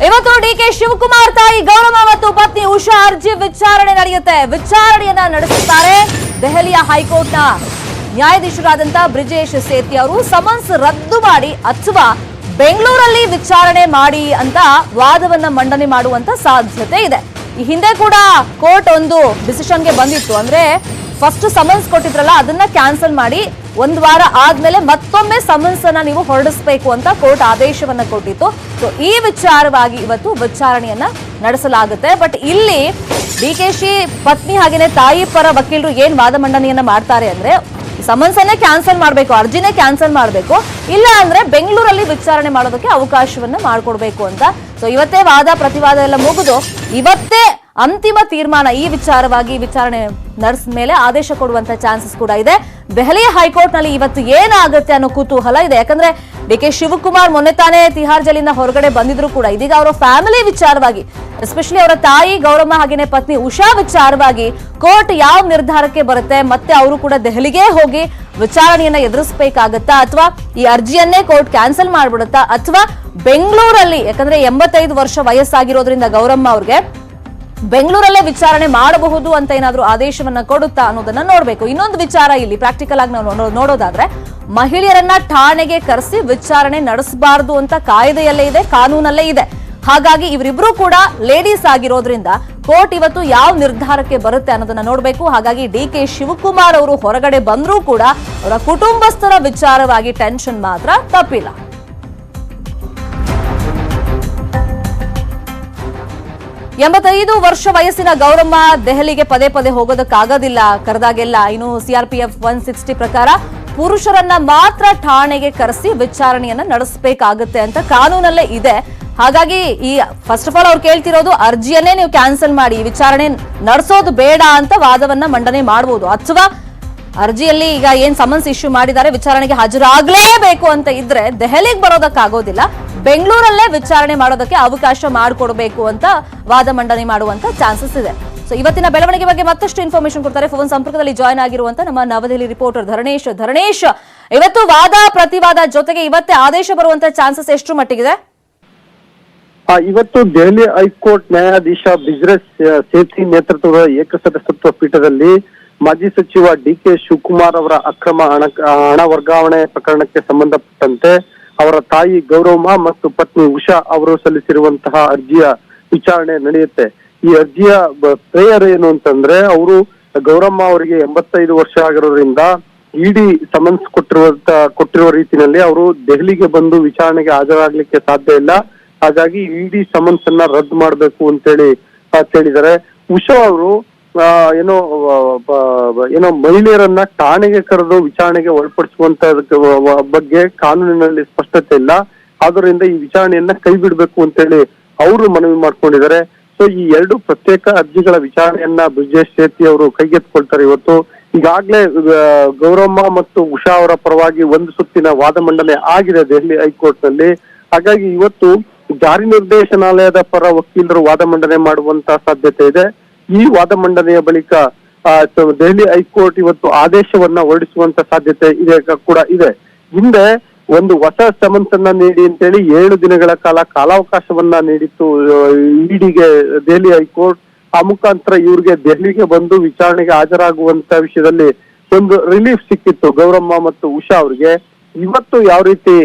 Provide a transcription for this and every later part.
ಇವತ್ತು ಡಿಕೆ ಶಿವಕುಮಾರ್ ತಾಯಿ ಗೌರಮ್ಮ ಮತ್ತು ಪತ್ನಿ ಉಷಾ ಅರ್ಜಿ ವಿಚಾರಣೆ ನಡೆಯುತ್ತೆ. ವಿಚಾರಣೆಯನ್ನ ನಡೆಸುತ್ತಾರೆ ದೆಹಲಿಯ ಹೈಕೋರ್ಟ್ನ ನ್ಯಾಯಾಧೀಶರಾದಂತಹ ಬ್ರಿಜೇಶ್ ಸೇಥಿ ಅವರು. ಸಮನ್ಸ್ ರದ್ದು ಮಾಡಿ ಅಥವಾ ಬೆಂಗಳೂರಲ್ಲಿ ವಿಚಾರಣೆ ಮಾಡಿ ಅಂತ ವಾದವನ್ನ ಮಂಡನೆ ಮಾಡುವಂತ ಸಾಧ್ಯತೆ ಇದೆ. ಈ ಹಿಂದೆ ಕೂಡ ಕೋರ್ಟ್ ಒಂದು ಡಿಸಿಷನ್ಗೆ ಬಂದಿತ್ತು. ಅಂದ್ರೆ ಫಸ್ಟ್ ಸಮನ್ಸ್ ಕೊಟ್ಟಿದ್ರಲ್ಲ ಅದನ್ನ ಕ್ಯಾನ್ಸಲ್ ಮಾಡಿ ಒಂದು ವಾರ ಆದ್ಮೇಲೆ ಮತ್ತೊಮ್ಮೆ ಸಮನ್ಸ್ ಅನ್ನ ನೀವು ಹೊರಡಿಸಬೇಕು ಅಂತ ಕೋರ್ಟ್ ಆದೇಶವನ್ನ ಕೊಟ್ಟಿತ್ತು. ಸೊ ಈ ವಿಚಾರವಾಗಿ ಇವತ್ತು ವಿಚಾರಣೆಯನ್ನ ನಡೆಸಲಾಗುತ್ತೆ. ಬಟ್ ಇಲ್ಲಿ ಡಿಕೆಶಿ ಪತ್ನಿ ಹಾಗೇನೆ ತಾಯಿ ಪರ ವಕೀಲರು ಏನ್ ವಾದ ಮಂಡನೆಯನ್ನ ಮಾಡ್ತಾರೆ ಅಂದ್ರೆ ಸಮನ್ಸ್ ಅನ್ನೇ ಕ್ಯಾನ್ಸಲ್ ಮಾಡಬೇಕು, ಅರ್ಜಿನೇ ಕ್ಯಾನ್ಸಲ್ ಮಾಡಬೇಕು, ಇಲ್ಲ ಅಂದ್ರೆ ಬೆಂಗಳೂರಲ್ಲಿ ವಿಚಾರಣೆ ಮಾಡೋದಕ್ಕೆ ಅವಕಾಶವನ್ನ ಮಾಡ್ಕೊಡ್ಬೇಕು ಅಂತ. ಸೊ ಇವತ್ತೇ ವಾದ ಪ್ರತಿವಾದ ಎಲ್ಲ ಮುಗಿದು ಇವತ್ತೇ ಅಂತಿಮ ತೀರ್ಮಾನ ಈ ವಿಚಾರವಾಗಿ ವಿಚಾರಣೆ ನಡೆಸಿದ ಮೇಲೆ ಆದೇಶ ಕೊಡುವಂತ ಚಾನ್ಸಸ್ ಕೂಡ ಇದೆ. ದೆಹಲಿ ಹೈಕೋರ್ಟ್ ನಲ್ಲಿ ಇವತ್ತು ಏನಾಗುತ್ತೆ ಅನ್ನೋ ಕುತೂಹಲ ಇದೆ. ಯಾಕಂದ್ರೆ ಡಿಕೆ ಶಿವಕುಮಾರ್ ಮೊನ್ನೆ ತಾನೇ ತಿಹಾರ್ ಜೈಲಿಂದ ಹೊರಗಡೆ ಬಂದಿದ್ರು ಕೂಡ ಇದೀಗ ಅವರ ಫ್ಯಾಮಿಲಿ ವಿಚಾರವಾಗಿ, ಎಸ್ಪೆಷಲಿ ಅವರ ತಾಯಿ ಗೌರಮ್ಮ ಹಾಗೇನೆ ಪತ್ನಿ ಉಷಾ ವಿಚಾರವಾಗಿ ಕೋರ್ಟ್ ಯಾವ ನಿರ್ಧಾರಕ್ಕೆ ಬರುತ್ತೆ, ಮತ್ತೆ ಅವರು ಕೂಡ ದೆಹಲಿಗೆ ಹೋಗಿ ವಿಚಾರಣೆಯನ್ನ ಎದುರಿಸಬೇಕಾಗತ್ತಾ ಅಥವಾ ಈ ಅರ್ಜಿಯನ್ನೇ ಕೋರ್ಟ್ ಕ್ಯಾನ್ಸಲ್ ಮಾಡ್ಬಿಡುತ್ತಾ ಅಥವಾ ಬೆಂಗಳೂರಲ್ಲಿ, ಯಾಕಂದ್ರೆ 85 ವರ್ಷ ವಯಸ್ಸಾಗಿರೋದ್ರಿಂದ ಗೌರಮ್ಮ ಅವ್ರಿಗೆ ಬೆಂಗಳೂರಲ್ಲೇ ವಿಚಾರಣೆ ಮಾಡಬಹುದು ಅಂತ ಏನಾದ್ರೂ ಆದೇಶವನ್ನ ಕೊಡುತ್ತಾ ಅನ್ನೋದನ್ನ ನೋಡ್ಬೇಕು. ಇನ್ನೊಂದು ವಿಚಾರ ಇಲ್ಲಿ ಪ್ರಾಕ್ಟಿಕಲ್ ಆಗಿ ನಾವು ನೋಡೋದಾದ್ರೆ ಮಹಿಳೆಯರನ್ನ ಠಾಣೆಗೆ ಕರೆಸಿ ವಿಚಾರಣೆ ನಡೆಸಬಾರದು ಅಂತ ಕಾಯ್ದೆಯಲ್ಲೇ ಇದೆ, ಕಾನೂನಲ್ಲೇ ಇದೆ. ಹಾಗಾಗಿ ಇವರಿಬ್ರು ಕೂಡ ಲೇಡೀಸ್ ಆಗಿರೋದ್ರಿಂದ ಕೋರ್ಟ್ ಇವತ್ತು ಯಾವ ನಿರ್ಧಾರಕ್ಕೆ ಬರುತ್ತೆ ಅನ್ನೋದನ್ನ ನೋಡ್ಬೇಕು. ಹಾಗಾಗಿ ಡಿಕೆ ಶಿವಕುಮಾರ್ ಅವರು ಹೊರಗಡೆ ಬಂದ್ರೂ ಕೂಡ ಅವರ ಕುಟುಂಬಸ್ಥರ ವಿಚಾರವಾಗಿ ಟೆನ್ಷನ್ ಮಾತ್ರ ತಪ್ಪಿಲ್ಲ. ಎಂಬತ್ತೈದು ವರ್ಷ ವಯಸ್ಸಿನ ಗೌರಮ್ಮ ದೆಹಲಿಗೆ ಪದೇ ಪದೇ ಹೋಗೋದಕ್ಕಾಗೋದಿಲ್ಲ. ಕರೆದಾಗೆಲ್ಲ ಇನ್ನು ಸಿಆರ್ಪಿಎಫ್ 160 ಪ್ರಕಾರ ಪುರುಷರನ್ನ ಮಾತ್ರ ಠಾಣೆಗೆ ಕರೆಸಿ ವಿಚಾರಣೆಯನ್ನ ನಡೆಸಬೇಕಾಗುತ್ತೆ ಅಂತ ಕಾನೂನಲ್ಲೇ ಇದೆ. ಹಾಗಾಗಿ ಈ ಫಸ್ಟ್ ಆಫ್ ಆಲ್ ಅವ್ರು ಕೇಳ್ತಿರೋದು ಅರ್ಜಿಯನ್ನೇ ನೀವು ಕ್ಯಾನ್ಸಲ್ ಮಾಡಿ, ವಿಚಾರಣೆ ನಡೆಸೋದು ಬೇಡ ಅಂತ ವಾದವನ್ನ ಮಂಡನೆ ಮಾಡಬಹುದು. ಅಥವಾ ಅರ್ಜಿಯಲ್ಲಿ ಈಗ ಏನ್ ಸಮನ್ಸ್ ಇಶ್ಯೂ ಮಾಡಿದ್ದಾರೆ ವಿಚಾರಣೆಗೆ ಹಾಜರಾಗಲೇಬೇಕು ಅಂತ ಇದ್ರೆ ದೆಹಲಿಗೆ ಬರೋದಕ್ಕಾಗೋದಿಲ್ಲ, ಬೆಂಗಳೂರಲ್ಲೇ ವಿಚಾರಣೆ ಮಾಡೋದಕ್ಕೆ ಅವಕಾಶ ಮಾಡಿಕೊಡ್ಬೇಕು ಅಂತ ವಾದ ಮಂಡನೆ ಮಾಡುವಂತ ಚಾನ್ಸಸ್ ಇದೆ. ಸೊ ಇವತ್ತಿನ ಬೆಳವಣಿಗೆ ಬಗ್ಗೆ ಮತ್ತಷ್ಟು ಇನ್ಫಾರ್ಮೇಶನ್ ಕೊಡ್ತಾರೆ ಫೋನ್ ಸಂಪರ್ಕದಲ್ಲಿ ಜಾಯ್ನ್ ಆಗಿರುವಂತ ನಮ್ಮ ನವದೆಹಲಿ ರಿಪೋರ್ಟರ್ ಧರಣೇಶ್, ಇವತ್ತು ವಾದ ಪ್ರತಿವಾದ ಜೊತೆಗೆ ಇವತ್ತೇ ಆದೇಶ ಬರುವಂತ ಚಾನ್ಸಸ್ ಎಷ್ಟು ಮಟ್ಟಿಗಿದೆ? ಇವತ್ತು ದೆಹಲಿ ಹೈಕೋರ್ಟ್ ನ್ಯಾಯಾಧೀಶ ಬ್ರಿಜೇಶ್ ಸೇಥಿ ನೇತೃತ್ವದ ಏಕಸದಸ್ಯತ್ವ ಪೀಠದಲ್ಲಿ ಮಾಜಿ ಸಚಿವ ಡಿಕೆ ಶಿವಕುಮಾರ್ ಅವರ ಅಕ್ರಮ ಹಣ ವರ್ಗಾವಣೆ ಪ್ರಕರಣಕ್ಕೆ ಸಂಬಂಧಪಟ್ಟಂತೆ ಅವರ ತಾಯಿ ಗೌರಮ್ಮ ಮತ್ತು ಪತ್ನಿ ಉಷಾ ಅವರು ಸಲ್ಲಿಸಿರುವಂತಹ ಅರ್ಜಿಯ ವಿಚಾರಣೆ ನಡೆಯುತ್ತೆ. ಈ ಅರ್ಜಿಯ ಪ್ರೇಯರ್ ಏನು ಅಂತಂದ್ರೆ, ಅವರು ಗೌರಮ್ಮ ಅವರಿಗೆ 85 ವರ್ಷ ಆಗಿರೋದ್ರಿಂದ ಇಡಿ ಸಮನ್ಸ್ ಕೊಟ್ಟಿರುವ ರೀತಿಯಲ್ಲಿ ಅವರು ದೆಹಲಿಗೆ ಬಂದು ವಿಚಾರಣೆಗೆ ಹಾಜರಾಗ್ಲಿಕ್ಕೆ ಸಾಧ್ಯ ಇಲ್ಲ. ಹಾಗಾಗಿ ಇಡಿ ಸಮನ್ಸ್ ಅನ್ನ ರದ್ದು ಮಾಡಬೇಕು ಅಂತೇಳಿ ಹೇಳಿದ್ದಾರೆ. ಉಷಾ ಅವರು ಏನೋ ಮಹಿಳೆಯರನ್ನ ಠಾಣೆಗೆ ಕರೆದು ವಿಚಾರಣೆಗೆ ಒಳಪಡಿಸುವಂತ ಬಗ್ಗೆ ಕಾನೂನಿನಲ್ಲಿ ಸ್ಪಷ್ಟತೆ ಇಲ್ಲ. ಆದ್ದರಿಂದ ಈ ವಿಚಾರಣೆಯನ್ನ ಕೈ ಬಿಡಬೇಕು ಅಂತೇಳಿ ಅವರು ಮನವಿ ಮಾಡ್ಕೊಂಡಿದ್ದಾರೆ. ಸೊ ಈ ಎರಡು ಪ್ರತ್ಯೇಕ ಅರ್ಜಿಗಳ ವಿಚಾರಣೆಯನ್ನ ಬ್ರಿಜೇಶ್ ಸೇಥಿ ಅವರು ಕೈಗೆತ್ತಿಕೊಳ್ತಾರೆ. ಇವತ್ತು ಈಗಾಗಲೇ ಗೌರಮ್ಮ ಮತ್ತು ಉಷಾ ಅವರ ಪರವಾಗಿ ಒಂದು ಸುತ್ತಿನ ವಾದ ಮಂಡನೆ ಆಗಿದೆ ದೆಹಲಿ ಹೈಕೋರ್ಟ್ ನಲ್ಲಿ. ಹಾಗಾಗಿ ಇವತ್ತು ಜಾರಿ ನಿರ್ದೇಶನಾಲಯದ ಪರ ವಕೀಲರು ವಾದ ಮಂಡನೆ ಮಾಡುವಂತ ಸಾಧ್ಯತೆ ಇದೆ. ಈ ವಾದ ಮಂಡನೆಯ ಬಳಿಕ ದೆಹಲಿ ಹೈಕೋರ್ಟ್ ಇವತ್ತು ಆದೇಶವನ್ನ ಹೊರಡಿಸುವಂತ ಸಾಧ್ಯತೆ ಕೂಡ ಇದೆ. ಹಿಂದೆ ಒಂದು ಹೊಸ ಸಮನ್ಸ್ ಅನ್ನ ನೀಡಿ ಅಂತೇಳಿ 7 ದಿನಗಳ ಕಾಲಾವಕಾಶವನ್ನ ನೀಡಿತ್ತು ಇಡಿಗೆ ದೆಹಲಿ ಹೈಕೋರ್ಟ್. ಆ ಮುಖಾಂತರ ಇವ್ರಿಗೆ ದೆಹಲಿಗೆ ಬಂದು ವಿಚಾರಣೆಗೆ ಹಾಜರಾಗುವಂತ ವಿಷಯದಲ್ಲಿ ಒಂದು ರಿಲೀಫ್ ಸಿಕ್ಕಿತ್ತು ಗೌರಮ್ಮ ಮತ್ತು ಉಷಾ ಅವ್ರಿಗೆ. ಇವತ್ತು ಯಾವ ರೀತಿ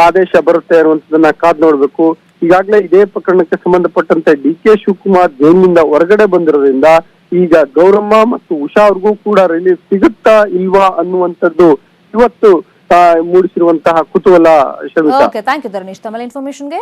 ಆದೇಶ ಬರುತ್ತೆ ಅನ್ನುವಂಥದ್ದನ್ನ ಕಾದ್ ನೋಡ್ಬೇಕು. ಈಗಾಗಲೇ ಇದೇ ಪ್ರಕರಣಕ್ಕೆ ಸಂಬಂಧಪಟ್ಟಂತೆ ಡಿಕೆ ಶಿವಕುಮಾರ್ ಜೈಲಿನಿಂದ ಹೊರಗಡೆ ಬಂದಿರೋದ್ರಿಂದ ಈಗ ಗೌರಮ್ಮ ಮತ್ತು ಉಷಾ ಅವ್ರಿಗೂ ಕೂಡ ರಿಲೀಫ್ ಸಿಗುತ್ತಾ ಇಲ್ವಾ ಅನ್ನುವಂಥದ್ದು ಇವತ್ತು ಮೂಡಿಸಿರುವಂತಹ ಕುತೂಹಲ. ಥ್ಯಾಂಕ್ ಯು ಧರಣೇಶ್ ತಮ್ಮ ಇನ್ಫಾರ್ಮೇಶನ್ಗೆ.